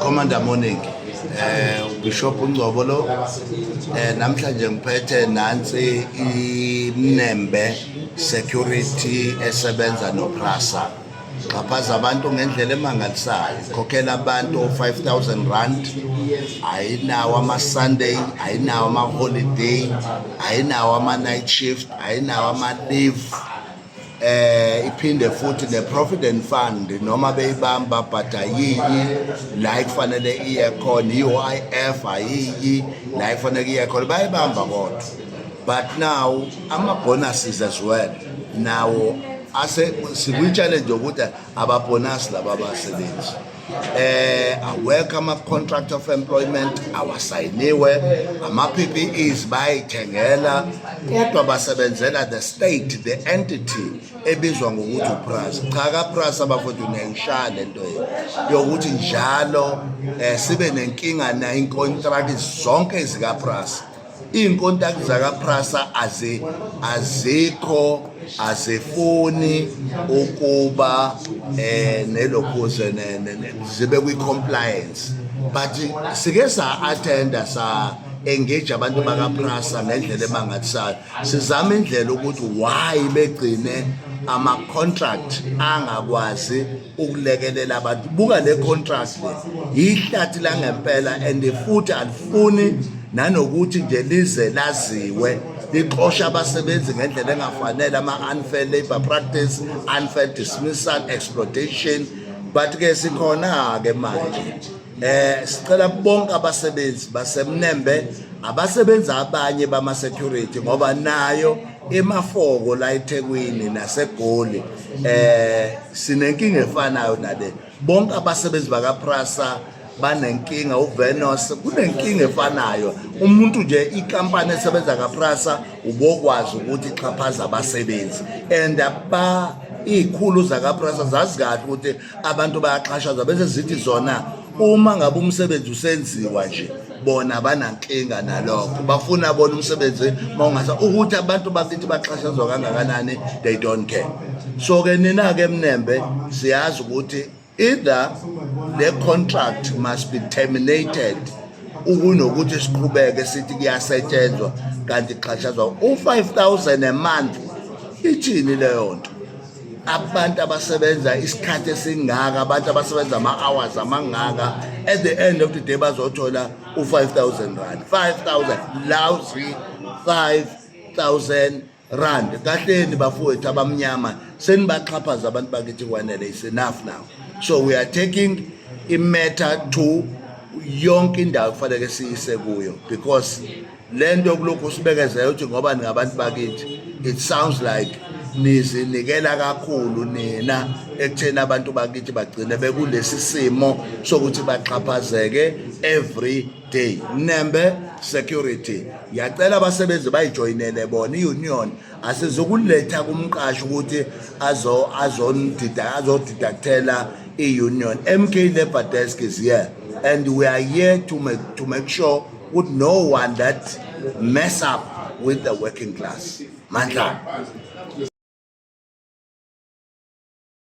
Commander Morning, Bishop Ngobolo, namhlanje ngiphethe nansi iNembe Security esebenza noPrasa. Xhaphaza abantu ngendlela emangalisayo, khokhela abantu 5,000 rand, ayinawo ama-Sunday, ayinawo ama-holiday, ayinawo ama-night shift, ayinawo ama-leave. Iphinde futhi ne-provident fund noma beyibamba but ayiyi la kufanele iye khona, i-UIF ayiyi la kufanele iye khona, bayibamba kodwa. But now ama-bonuses as well nawo sikwi-challenge yokuthi ababonus laba abasebenzi welcome contract of employment awasayiniwe, ama-PPEs bayithengela kodwa basebenzela the state, the entity ebizwa ngokuthi uPrasa. Cha kaPrasa bafowethu nengishaya lento yokuthi njalo sibe nenkinga na inkontrakt zonke zikaPrasa. Iy'nkontakthi zakaPrasa azikho, azifuni ukuba nelokhuze zibe kwi-compliance, but sike sa-attenda sa-engage abantu bakaPrasa ngendlela emangalisayo. Sizama indlela ukuthi why begcine ama-contract angakwazi ukulekelela abantu. Buka le contract le yihlathi langempela and futhi alifuni nanokuthi nje lize laziwe liqosha abasebenzi ngendlela engafanele, ama-unfair labor practice, unfair dismissal, exploitation. But-ke sikhona-ke manje sicela bonke abasebenzi basemNembe, abasebenzi abanye bama-security ngoba nayo eMafoko la eThekwini naseGoli sinenkinga efanayo nale. Bonke abasebenzi bakaPrasa banenkinga, uVenos kunenkinga efanayo. Umuntu nje ikampani esebenza kaPrasa ubokwazi ukuthi ixhaphaza abasebenzi, and izikhulu zakaPrasa zazi kahle ukuthi abantu bayaxhashazwa bese zithi zona uma ngabe umsebenzi usenziwa nje bona banankinga nalokho, bafuna bona umsebenzi mawungasa ukuthi abantu bakithi baxhashazwa kangakanani, they don't care. So-ke nina-ke eMnembe siyazi ukuthi either the contract must be terminated ukunokuthi siqhubeke sithi kuyasetshenzwa kanti xhashazwa u-5,000 a month. Ithini leyo nto? Abantu abasebenza isikhathi esingaka, abantu abasebenza ama-hours amangaka, at the end of the day bazothola u-5,000 rand. 5,000 lousy 5,000 rand. Kahleni bafowethu abamnyama senibaxhaphaza abantu bakithi kwanele, is enough now. So we are taking i-matter to yonke indawo kufanele siyise kuyo, because lento yokulokhu sibekezela ukuthi ngoba ningabantu bakithi, it sounds like nizinikela kakhulu nina ekutheni abantu bakithi bagcine bekulesi simo sokuthi baxhaphazeke every day. Nembe Security yacela abasebenzi bayijoyinele bona i-union, asizokuletha kumqashi ukuthi azodidaktela i-union. MK Labour Desk is here and we are here to make sure with no one that mess up with the working class. Mandla.